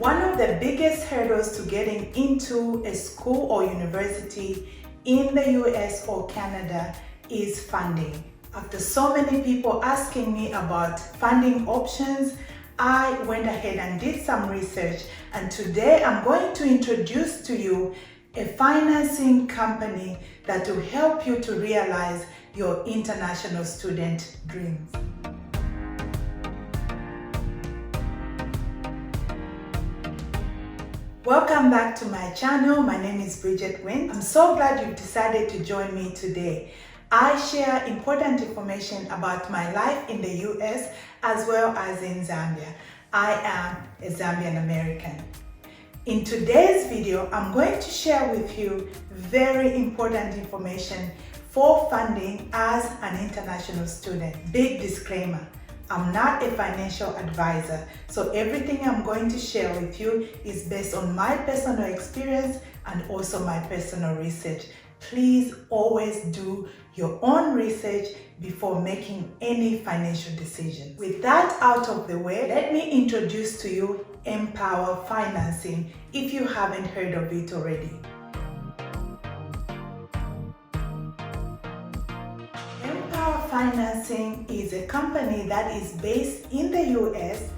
One of the biggest hurdles to getting into a school or university in the US or Canada is funding. After so many people asking me about funding options, I went ahead and did some research, and today I'm going to introduce to you a financing company that will help you to realize your international student dreams. Welcome back to my channel. My name is Bridget Wynn. I'm so glad you've decided to join me today. I share important information about my life in the US as well as in Zambia. I am a Zambian American. In today's video, I'm going to share with you very important information for funding as an international student. Big disclaimer, I'm not a financial advisor, so everything I'm going to share with you is based on my personal experience and also my personal research. Please always do your own research before making any financial decisions. With that out of the way, let me introduce to you MPOWER Financing if you haven't heard of it already. MPOWER Financing is a company that is based in the US.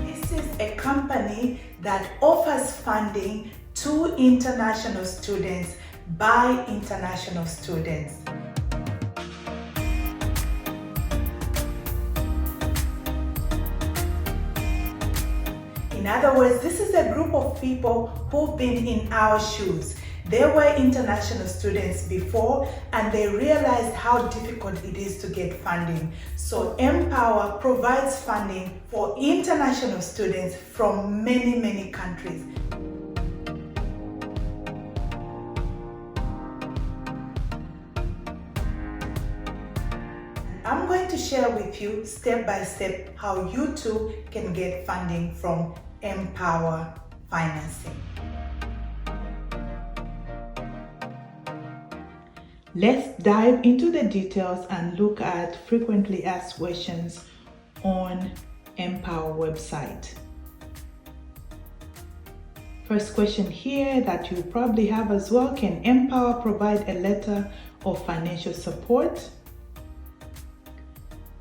This is a company that offers funding to international students by international students. In other words, this is a group of people who've been in our shoes. They were international students before and they realized how difficult it is to get funding. So MPOWER provides funding for international students from many countries. I'm going to share with you step by step how you too can get funding from MPOWER Financing. Let's dive into the details and look at frequently asked questions on MPOWER website. First question here that you probably have as well: can MPOWER provide a letter of financial support?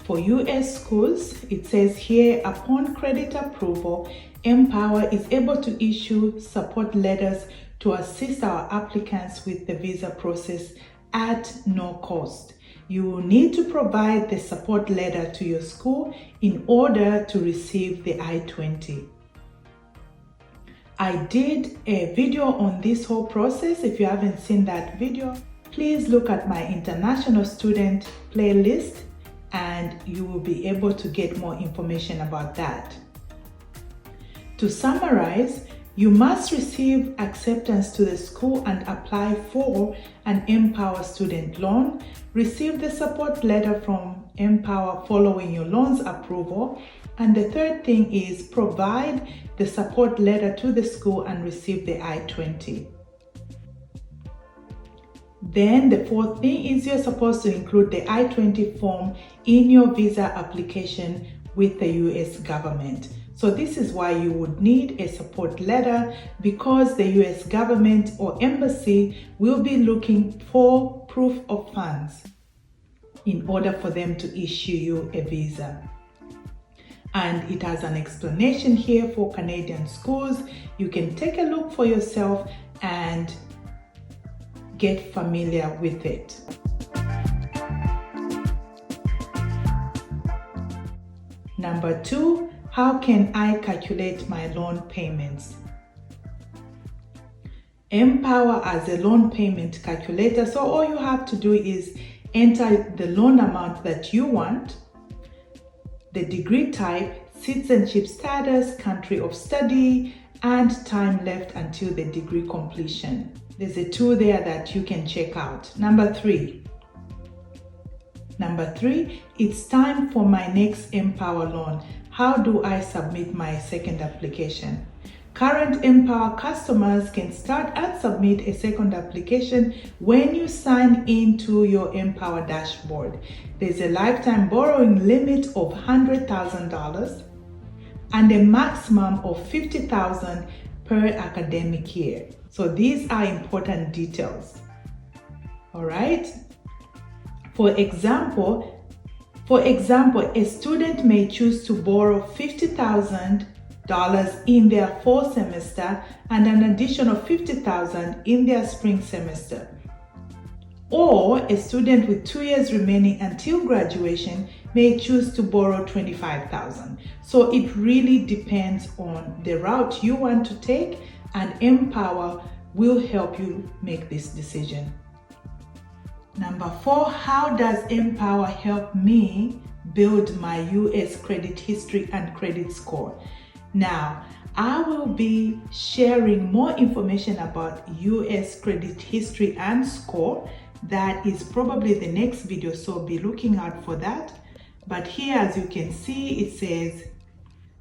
For US schools, it says here, upon credit approval, MPOWER is able to issue support letters to assist our applicants with the visa process at no cost. You will need to provide the support letter to your school in order to receive the I-20. I did a video on this whole process. If you haven't seen that video, please look at my international student playlist and you will be able to get more information about that. To summarize, you must receive acceptance to the school and apply for an MPOWER student loan, receive the support letter from MPOWER following your loan's approval, and the third thing is provide the support letter to the school and receive the I-20. Then the fourth thing is you're supposed to include the I-20 form in your visa application with the US government. So this is why you would need a support letter, because the US government or embassy will be looking for proof of funds in order for them to issue you a visa. And it has an explanation here for Canadian schools. You can take a look for yourself and get familiar with it. Number 2, how can I calculate my loan payments? MPOWER as a loan payment calculator. So all you have to do is enter the loan amount that you want, the degree type, citizenship status, country of study, and time left until the degree completion. There's a tool there that you can check out. Number 3, it's time for my next MPOWER loan. How do I submit my second application? Current MPOWER customers can start and submit a second application when you sign into your MPOWER dashboard. There's a lifetime borrowing limit of $100,000 and a maximum of $50,000 per academic year. So these are important details. All right. For example, a student may choose to borrow $50,000 in their fall semester and an additional $50,000 in their spring semester. Or a student with 2 years remaining until graduation may choose to borrow $25,000. So it really depends on the route you want to take, and MPOWER will help you make this decision. Number 4, how does MPOWER help me build my US credit history and credit score? Now, I will be sharing more information about US credit history and score. That is probably the next video, so be looking out for that. But here, as you can see, it says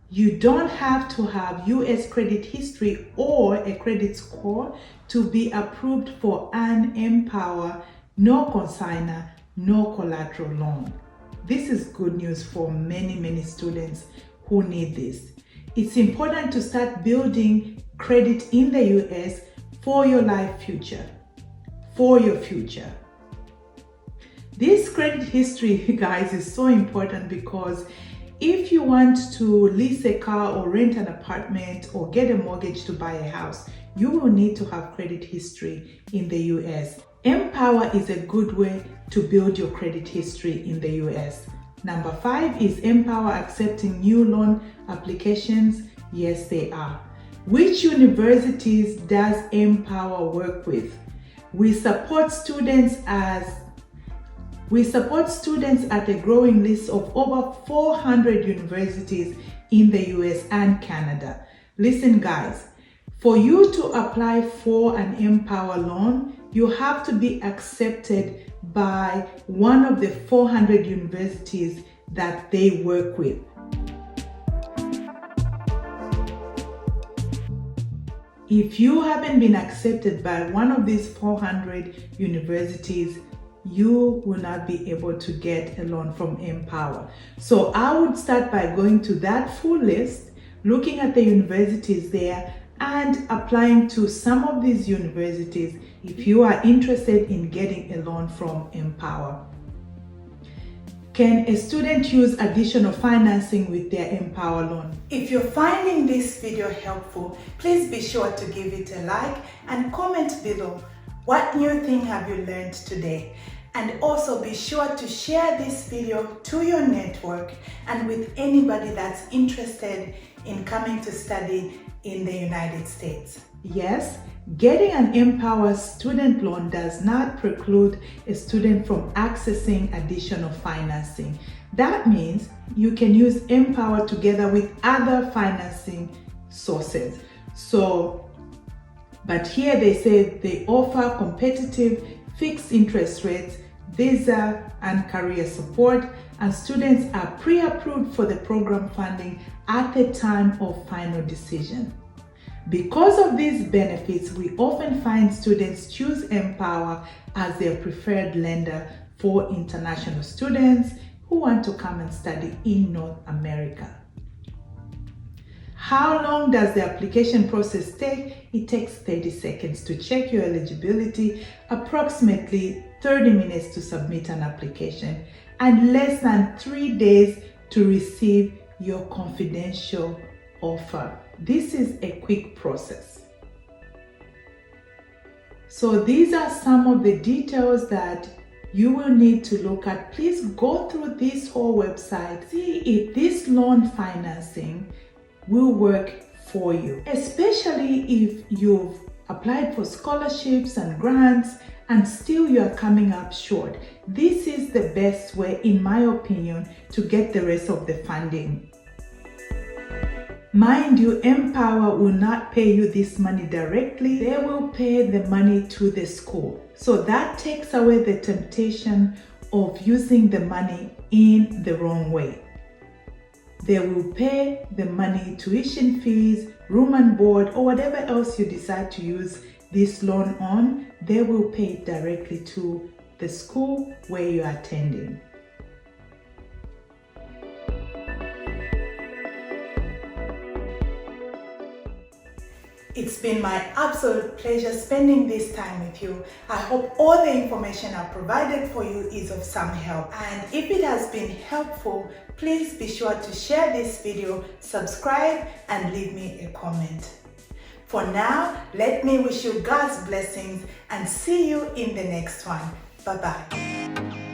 you don't have to have US credit history or a credit score to be approved for an MPOWER no consignor, no collateral loan. This is good news for many students who need this. It's important to start building credit in the US for your life future, for your future. This credit history, guys, is so important because if you want to lease a car or rent an apartment or get a mortgage to buy a house, you will need to have credit history in the US. MPOWER is a good way to build your credit history in the US. Number 5 is MPOWER accepting new loan applications. Yes, they are. Which universities does MPOWER work with? We support students at a growing list of over 400 universities in the US and Canada. Listen, guys, for you to apply for an MPOWER loan, you have to be accepted by one of the 400 universities that they work with. If you haven't been accepted by one of these 400 universities, you will not be able to get a loan from MPOWER. So I would start by going to that full list, looking at the universities there, and applying to some of these universities if you are interested in getting a loan from MPOWER. Can a student use additional financing with their MPOWER loan? If you're finding this video helpful, please be sure to give it a like and comment below. What new thing have you learned today? And also be sure to share this video to your network and with anybody that's interested in coming to study in the United States. Yes, getting an MPOWER student loan does not preclude a student from accessing additional financing. That means you can use MPOWER together with other financing sources. But here they say they offer competitive fixed interest rates, visa and career support, and students are pre-approved for the program funding at the time of final decision. Because of these benefits, we often find students choose MPOWER as their preferred lender for international students who want to come and study in North America. How long does the application process take? It takes 30 seconds to check your eligibility, approximately 30 minutes to submit an application, and less than 3 days to receive your confidential offer. This is a quick process. So these are some of the details that you will need to look at. Please go through this whole website, see if this loan financing will work for you, especially if you've applied for scholarships and grants and still you are coming up short. This is the best way, in my opinion, to get the rest of the funding. Mind you, MPOWER will not pay you this money directly. They will pay the money to the school. So that takes away the temptation of using the money in the wrong way. They will pay the money, tuition fees, room and board, or whatever else you decide to use this loan on, they will pay it directly to the school where you are attending. It's been my absolute pleasure spending this time with you. I hope all the information I've provided for you is of some help. And if it has been helpful, please be sure to share this video, subscribe, and leave me a comment. For now, let me wish you God's blessings and see you in the next one. Bye-bye.